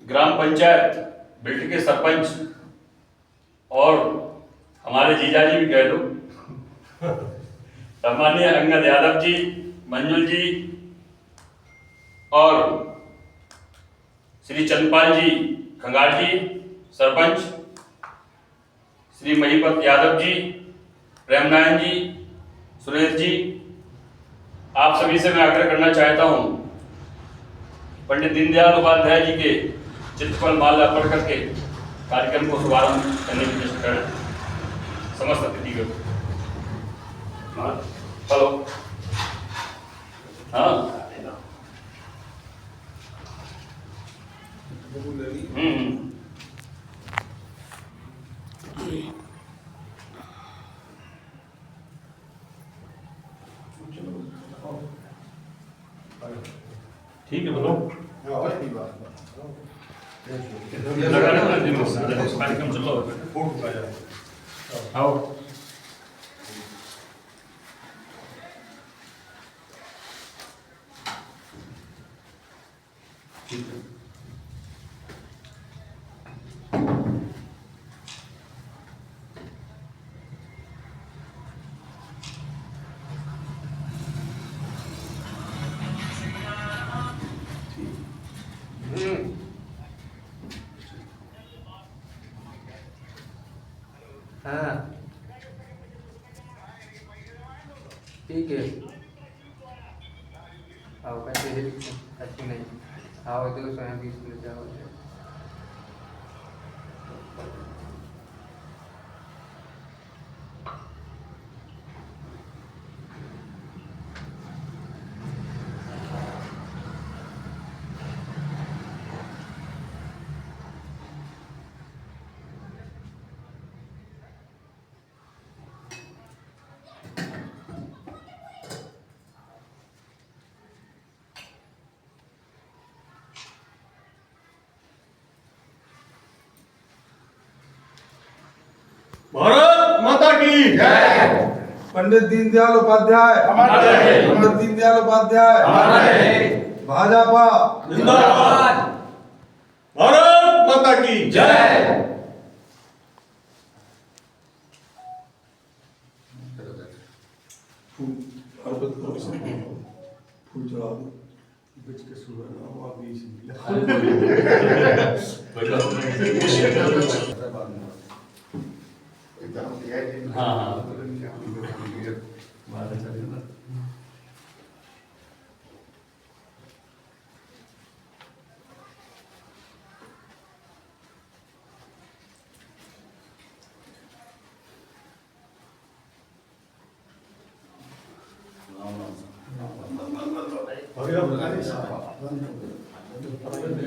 ग्राम panchayat built के सरपंच और हमारे जीजाजी भी कह लो सम्मानीय अंगद यादव जी, मंजुल जी और श्री चंद्रपाल जी खंगाल जी सरपंच, श्री महिपत यादव जी, प्रेमनारायण जी, सुरेश जी, आप सभी से मैं आग्रह करना चाहता हूं पंडित दीनदयाल उपाध्याय जी के चित्र पर माला अर्पण करके कार्यक्रम को शुभारंभ करने की कोशिश करें। समस्त अतिथि को हेलो हाँ ठीक है बोलो कार्यक्रम चल रहा है। आओ हाँ ठीक है। आओ कैसे है? अच्छी नहीं आओ 220 ले जाओ। भारत माता की जय। पंडित दीनदयाल उपाध्याय पंडित दीनदयाल उपाध्याय भाजपा जिंदाबाद। भारत माता की जय। फूल चढ़ा दो बच के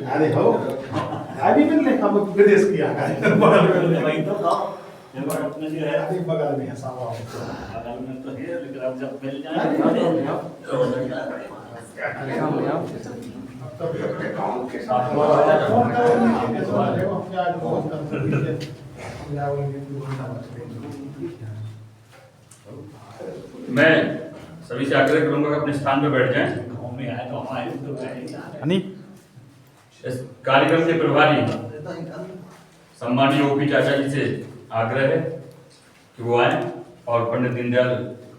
अरे हो अभी मिलने हम विदेश किया है बगल में वही तो गाँव अपने जो है अभी बगल में है सावा बगल में तो है लेकिन अब जब मिल जाए गाँव के साथ मैं सभी से आग्रह करूंगा कि अपने स्थान पर बैठ जाएं। गाँव में आए तो हमारे तो इस कार्यक्रम के प्रभारी सम्मानीय ओपी चाचा जी से आग्रह है कि वो आए और पंडित दीनदयाल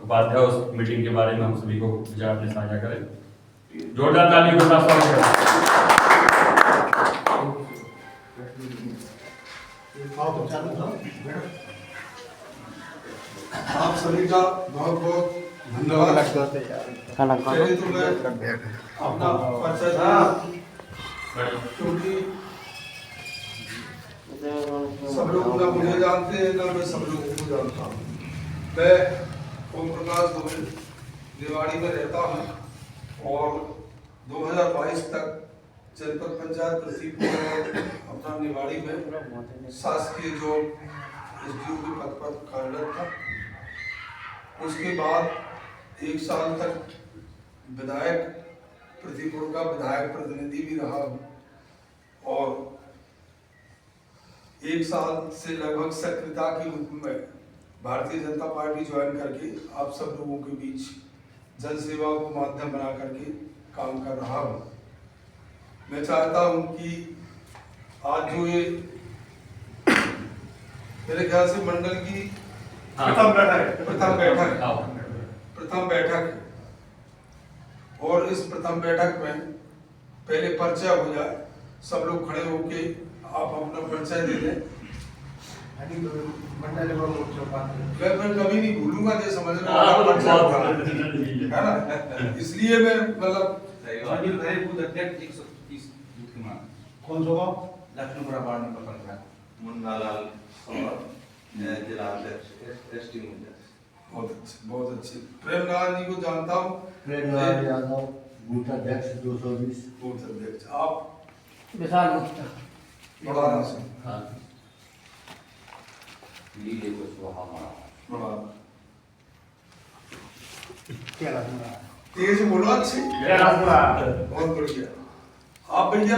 उपाध्याय उस मीटिंग के बारे में हम सभी को विचार अपने साझा करें। जोरदार ताली के साथ स्वागत करें। आप सभी का बहुत बहुत धन्यवाद। पहले तो मैं अपना परिचय क्योंकि सब लोग ना मुझे जानते हैं ना मैं सब लोगों को जानता हूँ। मैं ओम प्रकाश दुबे निवाड़ी में रहता हूँ और 2022 तक जनपद पंचायत पृथ्वीपुर अपना निवाड़ी में शासकीय जो एसडीओ के पद पर कार्यरत था। उसके बाद 1 साल तक विधायक पृथ्वीपुर का विधायक प्रतिनिधि भी रहा और 1 साल से लगभग सक्रियता के रूप में भारतीय जनता पार्टी ज्वाइन करके आप सब लोगों के बीच जन सेवा को माध्यम बना करके काम कर रहा हूँ। मैं चाहता हूँ कि आज जो ये मेरे ख्याल से मंडल की प्रथम बैठक प्रथम बैठक है। और इस प्रथम बैठक में पहले परिचय हो जाए, सब लोग खड़े होके आप अपना परिचय दे दें। मंडल एवं मोर्चा उपाध्यक्ष। मैं कभी नहीं भूलूंगा, ये समझ लो है ना, इसलिए मैं मतलब अध्यक्ष 130 कौन सा लक्ष्मीपुरा वार्ड नंबर 15 मुन्नालाल और जिला अध्यक्ष एसटी मुंडा। बहुत अच्छे, बहुत अच्छे। प्रेमनाथ जी को जानता हूँ, प्रेमनाथ यादव बूथ अध्यक्ष 220। बूथ अध्यक्ष। आप विशाल गुप्ता। बड़ा से लीले को सुहावना बड़ा क्या लगता तेज बोलो, अच्छे, बहुत बढ़िया। आप भैया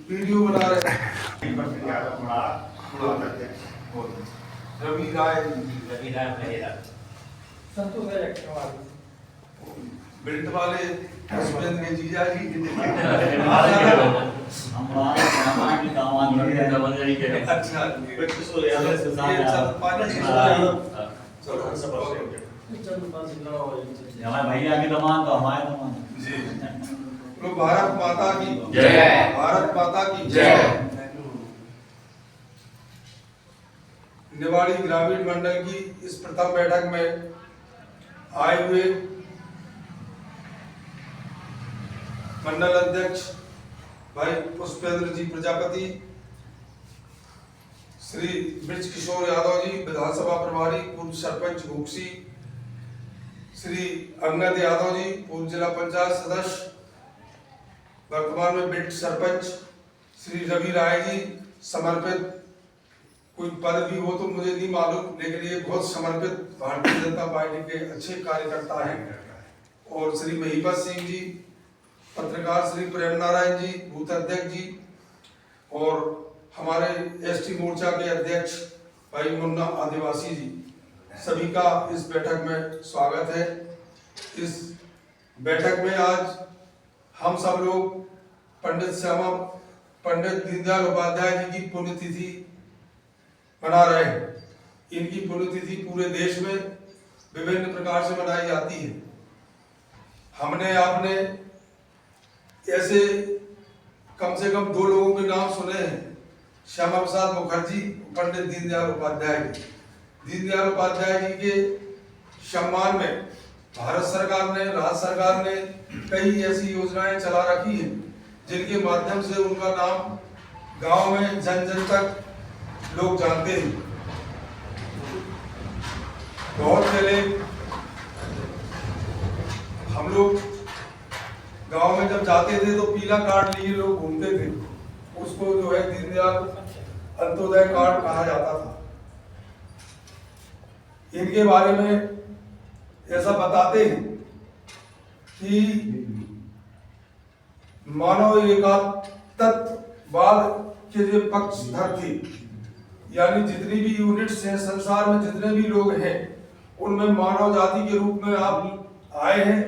वीडियो बना रहे हैं, रवि राय संतोष इलेक्ट्रॉनिक बेल्ट वाले हस्बैंड के जीजा जी अच्छा, हमारे भैया की दमान तो हमारे दमान जी। तो भारत माता की जय। भारत माता की जय। निवाड़ी ग्रामीण मंडल की इस प्रथम बैठक में आए हुए मंडल अध्यक्ष भाई पुष्पेंद्र जी प्रजापति, श्री ब्रज किशोर यादव जी विधानसभा प्रभारी पूर्व सरपंच घोक्सी, श्री अंगद यादव जी पूर्व जिला पंचायत सदस्य वर्तमान में बिल्ट सरपंच, श्री रवि राय जी समर्पित, कोई पद भी हो तो मुझे नहीं मालूम, लेकिन ये बहुत समर्पित भारतीय जनता पार्टी के अच्छे कार्यकर्ता हैं, और श्री महिपत सिंह जी पत्रकार, श्री प्रेम नारायण जी बूथ अध्यक्ष जी, और हमारे एसटी मोर्चा के अध्यक्ष भाई मुन्ना आदिवासी जी, सभी का इस बैठक में स्वागत है। इस बैठक में आज हम सब लोग पंडित दीनदयाल उपाध्याय जी की पुण्यतिथि मना रहे हैं। इनकी पुण्यतिथि पूरे देश में विभिन्न प्रकार से मनाई जाती है। हमने आपने ऐसे कम से कम 2 लोगों के नाम सुने हैं, श्यामा प्रसाद मुखर्जी, पंडित दीनदयाल उपाध्याय जी। दीनदयाल उपाध्याय जी के सम्मान में भारत सरकार ने, राज्य सरकार ने कई ऐसी योजनाएं चला रखी हैं जिनके माध्यम से उनका नाम गांव में जन जन तक लोग जानते हैं। बहुत पहले हम लोग गांव में जब जाते थे तो पीला कार्ड लिए लोग घूमते थे, उसको जो है दीनदयाल अंत्योदय कार्ड कहा जाता था। इनके बारे में ऐसा बताते हैं कि मानव एकात्मवाद के जो पक्षधर थे, यानी जितनी भी यूनिट्स हैं संसार में, जितने भी लोग हैं, उनमें मानव जाति के रूप में आप आए हैं,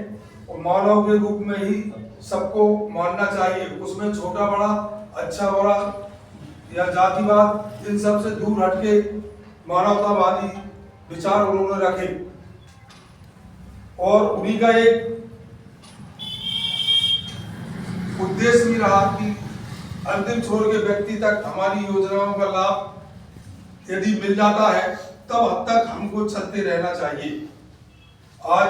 और मानव के रूप में ही सबको मानना चाहिए। उसमें छोटा बड़ा, अच्छा बुरा या जातिवाद, इन सब से दूर हटके मानवतावादी विचार उन्होंने रखे, और उन्हीं का एक उद्देश्य भी रहा कि अंतिम छोर के व्यक्ति तक हमारी योजनाओं का लाभ यदि मिल जाता है तब हद तक हमको चलते रहना चाहिए। आज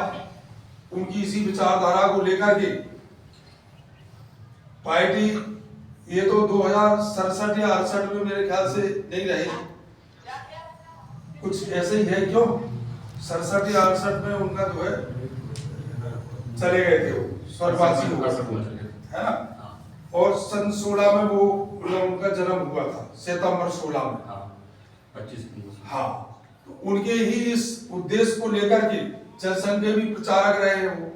उनकी इसी विचारधारा को लेकर के पार्टी, ये तो 2067 या 68 में मेरे ख्याल से नहीं रही, कुछ ऐसे ही है, क्यों 67 या 68 में उनका जो है चले गए थे, वो स्वर्गवासी हो गए, है ना। और सन 16 में वो उनका जन्म हुआ था, सितंबर 16 में, 25। हाँ। तो उनके ही इस उद्देश्य को लेकर के जनसंघ के भी प्रचारक रहे हैं। वो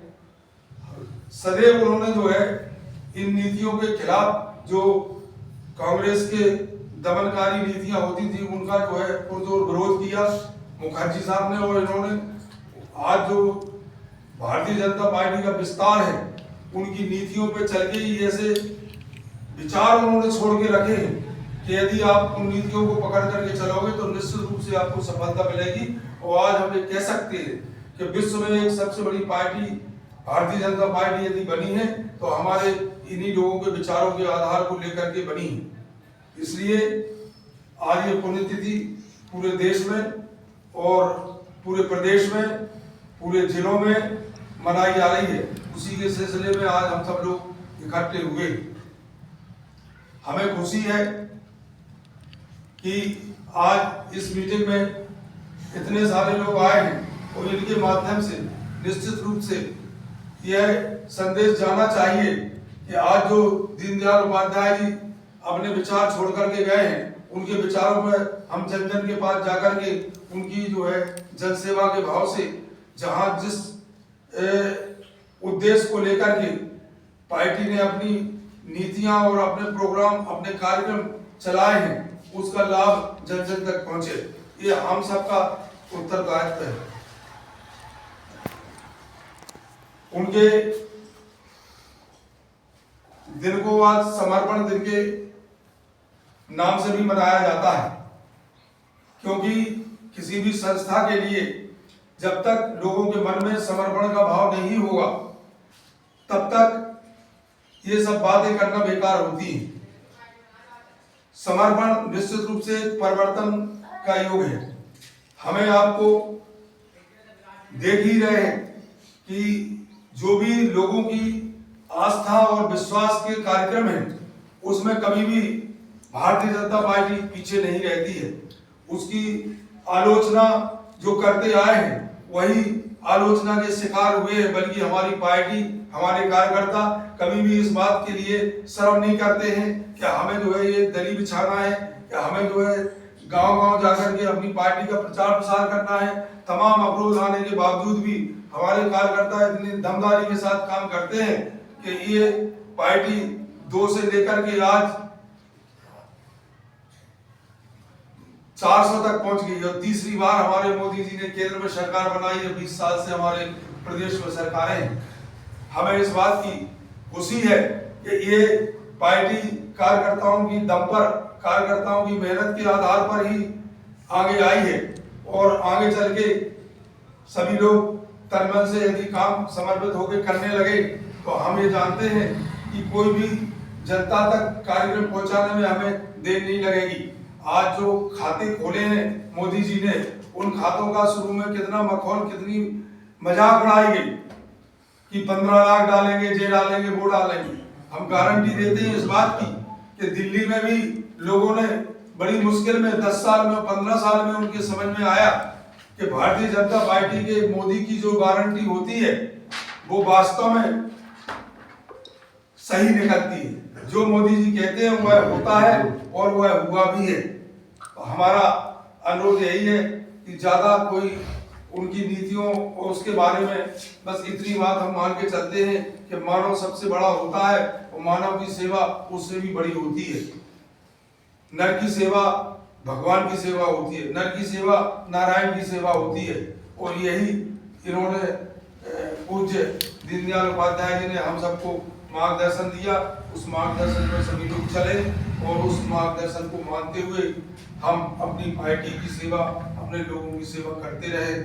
सदैव उन्होंने जो है इन नीतियों के खिलाफ, जो कांग्रेस के दमनकारी नीतियां होती थी, उनका जो है पुरजोर विरोध किया मुखर्जी साहब ने। और इन्होंने आज जो भारतीय जनता पार्टी का विस्तार है, उनकी नीतियों पे चल के ही ऐसे विचार उन्होंने छोड़ के रखे हैं कि यदि आप उन नीतियों को पकड़ करके चलोगे तो निश्चित रूप से आपको सफलता मिलेगी। और आज हम ये कह सकते हैं कि विश्व में एक सबसे बड़ी पार्टी भारतीय जनता पार्टी यदि बनी है तो हमारे इन्हीं लोगों के विचारों के आधार को लेकर के बनी है। इसलिए आज ये पुण्यतिथि पूरे देश में और पूरे प्रदेश में, पूरे जिलों में मनाई जा रही है। उसी के सिलसिले में आज हम सब लोग इकट्ठे हुए। हमें खुशी है कि आज इस मीटिंग में इतने सारे लोग आए हैं और इनके माध्यम से निश्चित रूप से यह संदेश जाना चाहिए कि आज जो दीनदयाल उपाध्याय जी अपने विचार छोड़ करके गए हैं, उनके विचारों में हम जन जन के पास जाकर के उनकी जो है जनसेवा के भाव से जहां जिस उद्देश्य को लेकर के पार्टी ने अपनी नीतियां और अपने प्रोग्राम, अपने कार्यक्रम चलाए हैं, उसका लाभ जन जन तक पहुंचे, ये हम सबका उत्तरदायित्व है। उनके दिन को आज समर्पण दिन के नाम से भी मनाया जाता है, क्योंकि किसी भी संस्था के लिए जब तक लोगों के मन में समर्पण का भाव नहीं होगा तब तक ये सब बातें करना बेकार होती है। समर्पण निश्चित रूप से परिवर्तन का योग है। हमें आपको देख ही रहे हैं कि जो भी लोगों की आस्था और विश्वास के कार्यक्रम हैं, उसमें कभी भी भारतीय जनता पार्टी पीछे नहीं रहती है। उसकी आलोचना जो करते आए हैं वही आलोचना के शिकार हुए हैं, बल्कि हमारी पार्टी, हमारे कार्यकर्ता कभी भी इस बात के लिए शर्म नहीं करते हैं कि हमें जो है ये दली बिछाना है, कि हमें जो है गांव-गांव जाकर के अपनी पार्टी का प्रचार प्रसार करना है। तमाम अवरोध आने के बावजूद भी हमारे कार्यकर्ता इतनी दमदारी के साथ काम करते हैं कि ये पार्टी 2 से लेकर के आज 400 तक पहुंच गई और तीसरी बार हमारे मोदी जी ने केंद्र में सरकार बनाई है। 20 साल से हमारे प्रदेश में सरकारें हैं। हमें इस बात की खुशी है कि ये पार्टी कार्यकर्ताओं की दम पर, कार्यकर्ताओं की मेहनत के आधार पर ही आगे आई है और आगे चल के सभी लोग तन मन से यदि काम समर्पित होकर करने लगे तो हम ये जानते हैं कि कोई भी जनता तक कार्यक्रम पहुंचाने में हमें देर नहीं लगेगी। आज जो खाते खोले हैं मोदी जी ने, उन खातों का शुरू में कितना मखौल, कितनी मजाक उड़ाई गई कि 15 लाख डालेंगे, ये डालेंगे, वो डालेंगे। हम गारंटी देते हैं इस बात की कि दिल्ली में भी लोगों ने बड़ी मुश्किल में 10 साल में, 15 साल में उनके समझ में आया कि भारतीय जनता पार्टी के मोदी की जो गारंटी होती है वो वास्तव में सही निकलती है। जो मोदी जी कहते हैं वह होता है और वह हुआ भी है। हमारा अनुरोध यही है कि ज्यादा कोई उनकी नीतियों और उसके बारे में बस इतनी बात हम मान के चलते हैं कि मानव सबसे बड़ा होता है और मानव की सेवा उससे भी बड़ी होती है। नर की सेवा भगवान की सेवा होती है, नर की सेवा नारायण की सेवा होती है। और यही इन्होंने पूज्य दीनदयाल उपाध्याय जी ने हम सबको मार्गदर्शन दिया। उस मार्गदर्शन में सभी लोग चले और उस मार्गदर्शन को मानते हुए हम अपनी पार्टी की सेवा, अपने लोगों की सेवा करते रहे।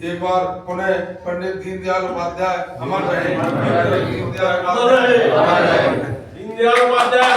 एक बार पुनः पंडित दीनदयाल उपाध्याय अमर रहे। दीनदयाल उपाध्याय